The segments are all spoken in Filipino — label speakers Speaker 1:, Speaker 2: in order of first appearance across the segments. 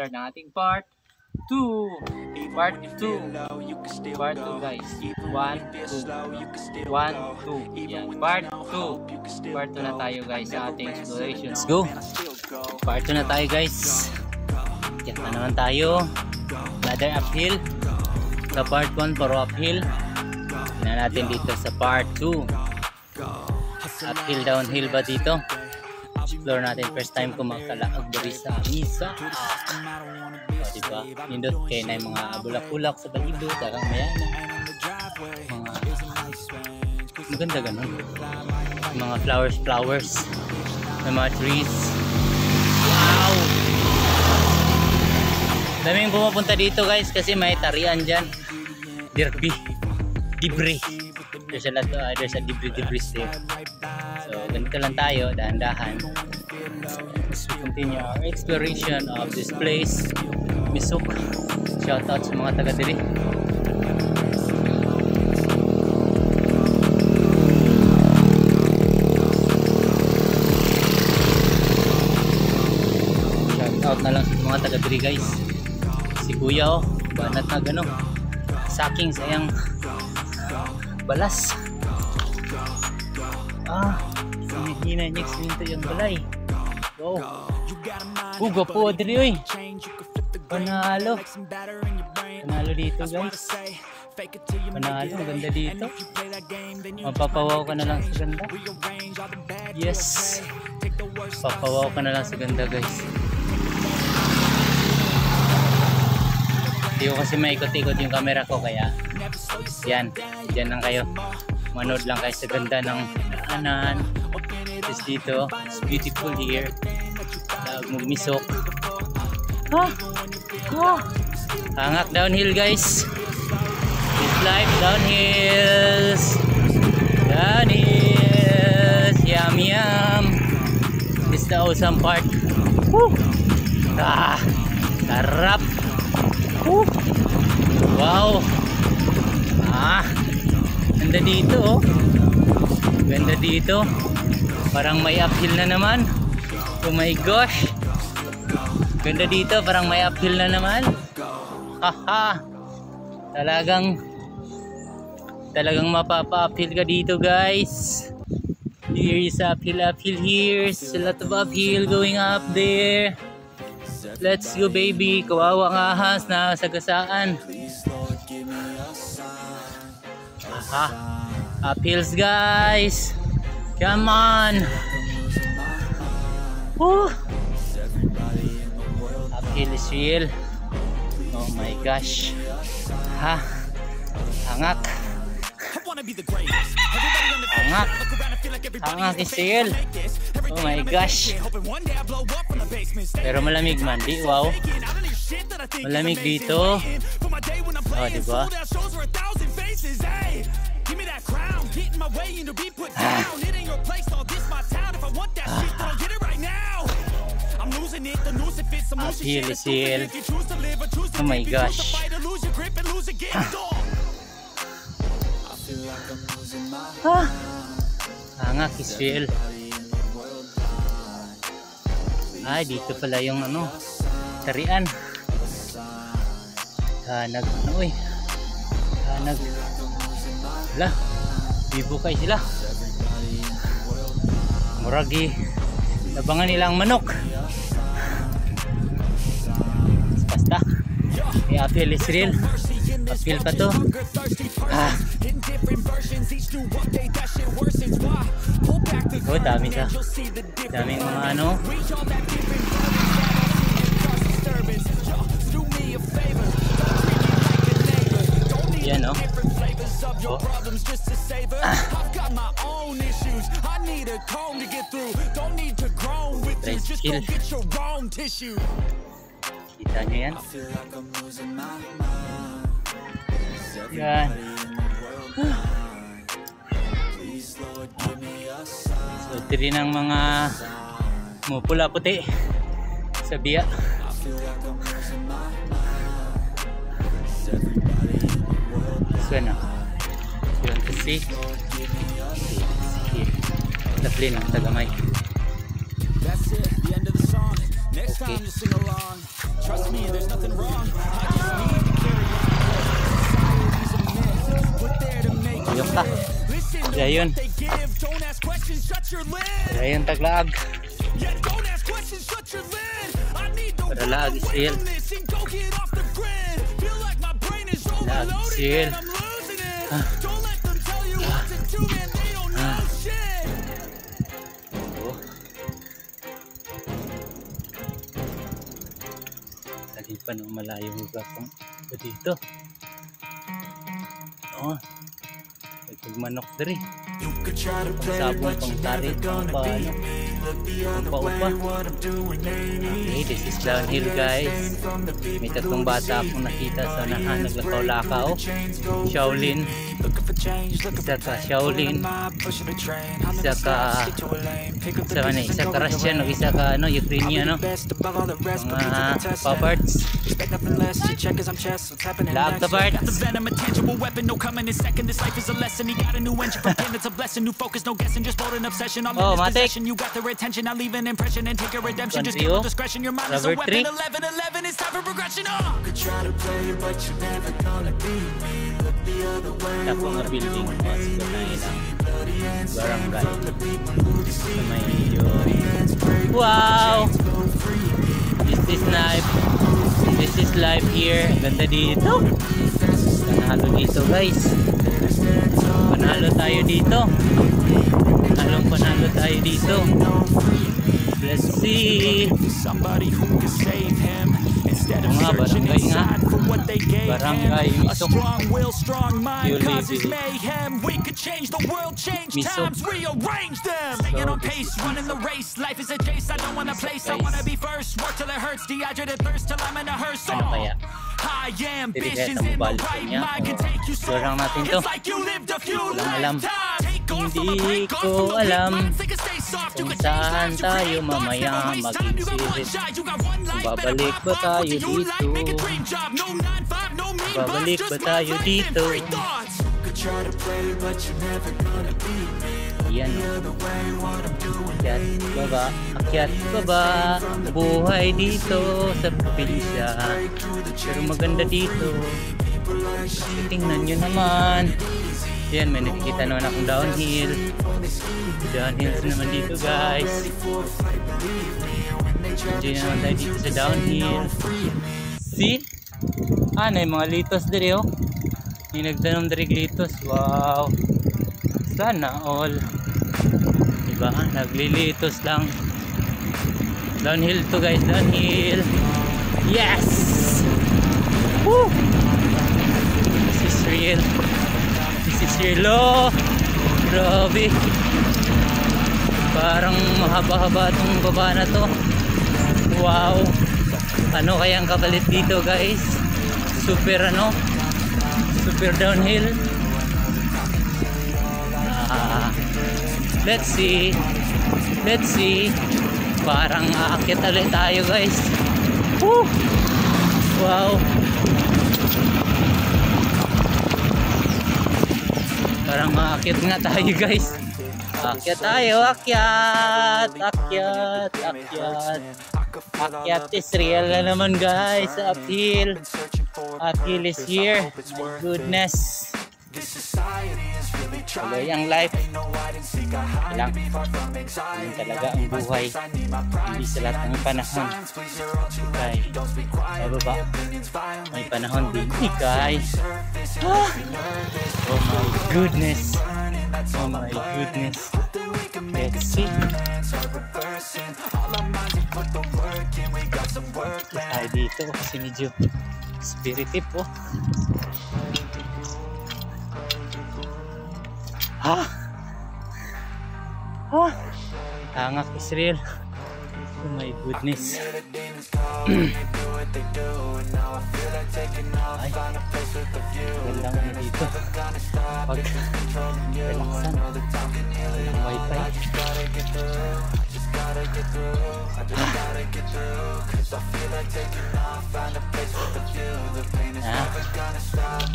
Speaker 1: start ng ating part 2. Part 2. Part 2 guys. 1, 2. 1, 2. Yan. Part 2. Part 2 na tayo guys sa ating exploration. Let's go. Part 2 na tayo guys. Yan na naman tayo. Ladder uphill. Sa part 1 puro uphill. Tignan natin dito sa part 2. Uphill, downhill ba dito? Explore natin. First time ko makalaag dari sa misa. O diba? Nindot kayo na yung mga bulak-bulak sa palibot. Tarang mayana. Mga maganda ganun. Mga flowers. May mga trees. Wow! Daming pumupunta dito guys kasi may tarian dyan. Debris. There's a debris there. So ganito lang tayo, dahan-dahan. Let's continue our exploration of this place. Misok. Shout out sa mga taga diri. Shout out na lang sa mga taga diri guys. Si kuya oh, banat na gano. Saking sayang balas. Hina niya eksinto yung balay. Wow. Ugo po diri oy. Panalo dito guys. Panalo, ang ganda dito. Mapapawaw ka na lang sa ganda. Yes. Papawaw ka na lang sa ganda guys. Hindi ko kasi maikot-ikot yung camera ko kaya yan, dyan lang kayo. Manood lang kayo sa ganda ng daanan. Tapos dito, it's beautiful here. Magmisok. Hangak downhill guys. It's life downhills. Yum yum. This is the awesome part. Woo! Sarap. Wow. Ganda dito oh. Ganda dito. Parang may uphill na naman. Oh my gosh. Ganda dito, parang may uphill na naman. Haha. Talagang mapapa-uphill ka dito guys. Here is uphill here. There's a lot of uphill going up there. Let's go baby. Kawawa ng ahas na sagasaan. Uphills guys. Come on. Uphill is real. Oh my gosh. Hangak. Hangak is real. Oh my gosh. Pero malamig man di. Wow. Malamig dito. Oh diba? Uphill is real. Oh my gosh. Hangak is real. Ay, dito pala yung ano, tarian. Hanag, uy. Hanag. Wala. Bibukay sila. Muragi. Nabangan nilang manok. Basta. Uphill is real. Uphill pa to. Oh, daming mga ano. Yan oh. Tricycle. Kita nyo yan? Yan. So tiri ng mga mupula puti sa biya. So ano, you want to see? Laplin ang tagamay. Okay.
Speaker 2: Trust me, there's nothing wrong. I just need to carry on. Society's a myth, put there to make you
Speaker 1: Ayok ka.
Speaker 2: live. Listen to
Speaker 1: Ayun.
Speaker 2: what they give. Don't ask questions, shut your lid.
Speaker 1: Ayun, taglaag.
Speaker 2: Yeah, don't ask questions, shut your lid. I need to
Speaker 1: Para
Speaker 2: run
Speaker 1: lag,
Speaker 2: away
Speaker 1: Israel.
Speaker 2: from this and go get off the grid. Feel like my brain is
Speaker 1: Lag,
Speaker 2: overloaded
Speaker 1: Israel.
Speaker 2: and I'm losing it. Don't let them tell you what to do, man. They don't know shit.
Speaker 1: Oh. Lagi pa nung malayo mga pang dito. Oh. Manok dari.
Speaker 2: You could try to play
Speaker 1: Sabong
Speaker 2: but you
Speaker 1: pang
Speaker 2: never
Speaker 1: tarik
Speaker 2: gonna
Speaker 1: pa
Speaker 2: be me. Look the other way, what I'm doing ain't
Speaker 1: Okay,
Speaker 2: easy.
Speaker 1: this is downhill guys. May tatlong bata akong nakita sa unahan naglakaw-lakaw. Shaolin.
Speaker 2: Looking for change, looking
Speaker 1: Isa
Speaker 2: for
Speaker 1: ka
Speaker 2: fame.
Speaker 1: Shaolin.
Speaker 2: Pushing the train. I'm
Speaker 1: Isa ka
Speaker 2: stick to a lane. Pick up the
Speaker 1: sa
Speaker 2: pieces
Speaker 1: isa
Speaker 2: and
Speaker 1: ka
Speaker 2: go with the
Speaker 1: Russian o
Speaker 2: rain.
Speaker 1: isa ka Ukrainian no.
Speaker 2: Best above all the rest, but
Speaker 1: Mga
Speaker 2: the test.
Speaker 1: paparts.
Speaker 2: Expect nothing less. You check as I'm chess. What's happening
Speaker 1: Love
Speaker 2: next?
Speaker 1: the birds.
Speaker 2: Got the venom, a tangible weapon. No coming in second. This life is a lesson. He got a new engine from him. It's a blessing. New focus, no guessing. Just bold and obsession. All
Speaker 1: Oh,
Speaker 2: in his
Speaker 1: Matic.
Speaker 2: possession. You got their attention. I'll leave an impression and take your redemption. Just
Speaker 1: Country,
Speaker 2: give
Speaker 1: oh.
Speaker 2: discretion. Your mind is a
Speaker 1: Rubber
Speaker 2: weapon.
Speaker 1: tree.
Speaker 2: 11-11. It's time for progression. Oh. Could try to play, but you're never gonna beat me. Look the other way.
Speaker 1: Tapos nga building mo sa barangay sa may wow, this is life here. Ganda dito, panalo dito guys, panalo tayo dito, panalo tayo dito. Let's see.
Speaker 2: Somebody who can save him instead of
Speaker 1: Mga
Speaker 2: searching
Speaker 1: barangay nga.
Speaker 2: inside for what they gave
Speaker 1: Barangay
Speaker 2: him. A
Speaker 1: Misok.
Speaker 2: strong will, strong mind
Speaker 1: Yuli,
Speaker 2: causes
Speaker 1: Yuli.
Speaker 2: mayhem. We could change the world, change
Speaker 1: Misok.
Speaker 2: times, rearrange them. Staying on pace, running the race. Life is a chase. I don't wanna place. I wanna be first. Work till it hurts. Dehydrated thirst till I'm in a hearse.
Speaker 1: Ano kaya?
Speaker 2: High ambitions
Speaker 1: Dirigeta
Speaker 2: in
Speaker 1: mo
Speaker 2: the
Speaker 1: balik
Speaker 2: right
Speaker 1: niya?
Speaker 2: mind can
Speaker 1: O
Speaker 2: take you so
Speaker 1: Barang natin
Speaker 2: far.
Speaker 1: to?
Speaker 2: It's like you lived a few
Speaker 1: Walang alam.
Speaker 2: lifetimes. Take off from a
Speaker 1: Hindi
Speaker 2: break, off
Speaker 1: ko
Speaker 2: from a big
Speaker 1: alam
Speaker 2: mind, think it stays soft. You
Speaker 1: kung
Speaker 2: can change
Speaker 1: saan
Speaker 2: lives, you
Speaker 1: tayo
Speaker 2: create thoughts,
Speaker 1: mamaya
Speaker 2: never waste time. You got one
Speaker 1: mag-iisip.
Speaker 2: shot, you got one life, better
Speaker 1: Babalik
Speaker 2: pop
Speaker 1: ba
Speaker 2: off.
Speaker 1: tayo
Speaker 2: What do you like? Make a
Speaker 1: dito?
Speaker 2: dream job. No 9-5, no mean boss,
Speaker 1: Babalik
Speaker 2: just
Speaker 1: ba
Speaker 2: my
Speaker 1: tayo
Speaker 2: life and
Speaker 1: dito?
Speaker 2: free thoughts. Could try to play, but you're never gonna beat me.
Speaker 1: Yan.
Speaker 2: The way what I'm doing.
Speaker 1: Akyat baba, buhay dito sa probinsya. Pero maganda dito. Kasi tingnan nyo naman. Yan, may nakikita naman akong downhill. Downhills naman dito guys. Enjoy naman tayo dito sa downhill. See? Ano yung mga litos diri oh. Yung nagtanom diri litos. Wow. Sana all. Diba? Naglilitos lang. Downhill to guys, downhill. Yes! Woo! This is real. This is real. Oh! Grabe. Parang mahaba-haba itong baba na to. Wow! Ano kayang kapalit dito guys? Super ano? Super downhill. Let's see. Let's see. Parang aakyat ulit tayo guys. Woo! Wow. Parang aakyat nga tayo guys. Akyat tayo, akyat. Akyat, akyat. Akyat is real na naman guys. Uphill. Uphill is here. My goodness. Tuloy ang life. Lang. Yun talaga ang buhay. Hindi sa lahat ng panahon. Ikay. Bababa. May panahon din. Ikay. Ah! Oh my goodness. Oh my goodness. Let's see. Tayo dito kasi medyo spiritive po. Ha? Ha? Tangak Israel. Oh my goodness. Ay, ganda nga dito. Pag relaxan. Walang wifi.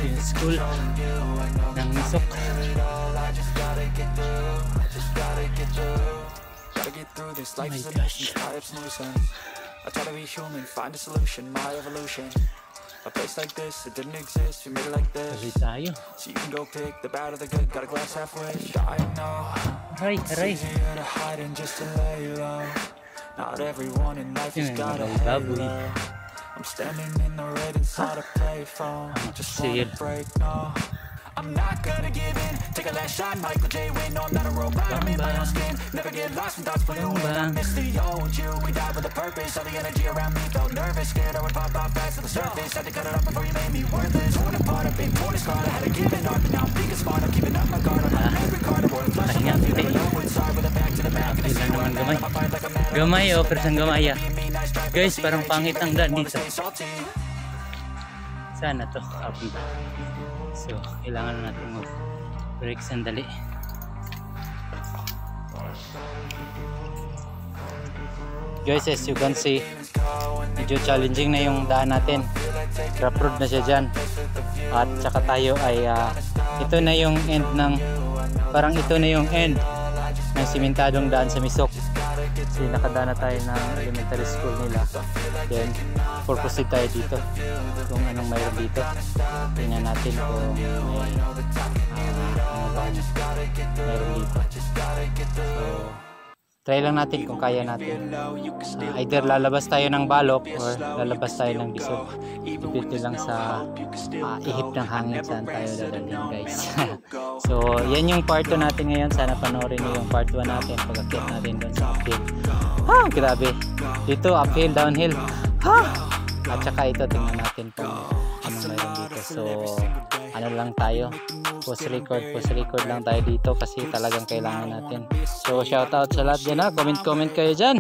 Speaker 1: Yung school ng Misok.
Speaker 2: through this.
Speaker 1: Oh
Speaker 2: Life
Speaker 1: my
Speaker 2: is a
Speaker 1: gosh.
Speaker 2: nuisance, tie up some loose ends. I try to be human, find a solution, my evolution. A place like this, it didn't exist, we made it like
Speaker 1: Tuloy
Speaker 2: this.
Speaker 1: tayo.
Speaker 2: So you can go pick the bad or the good, got a glass halfway. I know
Speaker 1: Aray,
Speaker 2: it's
Speaker 1: aray.
Speaker 2: easier to hide and just to lay low. Not everyone in life has
Speaker 1: Yun,
Speaker 2: got a
Speaker 1: baboy.
Speaker 2: halo. I'm standing in the red inside a payphone. Just wanna
Speaker 1: Seal.
Speaker 2: break, no. I'm not gonna give in. Take a last shot, Michael J. Win. No, I'm not a robot. I'm in my own skin. Never get lost when thoughts pull you in. I miss the old you. We died with a purpose. All the energy around me felt nervous, scared I would pop off fast at the surface. Had to cut it off before you made me worthless. Torn apart, I've been torn scarred. I had to give it up, but now I'm thinking smart. I'm keeping up my guard. I'm on every card. I'm flush. I'm
Speaker 1: Pahinga,
Speaker 2: feeling
Speaker 1: pahinga.
Speaker 2: low inside with a back to the back. And I see
Speaker 1: Ilan
Speaker 2: you
Speaker 1: naman
Speaker 2: on
Speaker 1: gamay.
Speaker 2: I fight like a man.
Speaker 1: Gamay oh, pero saan gamay ah. Guys, parang pangit ang daan dito. Sana to, happy. So, kailangan na natin mag-break sandali. Guys, as you can see, medyo challenging na yung daan natin. Rough road na siya dyan. At saka tayo ay, ito na yung end ng, parang ito na yung end ng simentadong daan sa Misok. Kasi nakadaan na tayo ng elementary school nila. Then, purposely tayo dito. Kung anong mayroon dito. Tingnan natin kung may ano bang mayroon dito. So, try lang natin kung kaya natin. Either lalabas tayo ng balok or lalabas tayo ng bisog. Depende lang sa ihip ng hangin saan tayo dadalhin guys. So yan yung part 2 natin ngayon. Sana panoorin nyo yung part 1 natin. Pag-akit natin doon sa uphill. Grabe. Dito uphill, downhill. At saka ito tingnan natin kung anong mayroon dito. So ano lang tayo, post record lang tayo dito kasi talagang kailangan natin. So shout out sa lahat dyan ha, comment kayo dyan.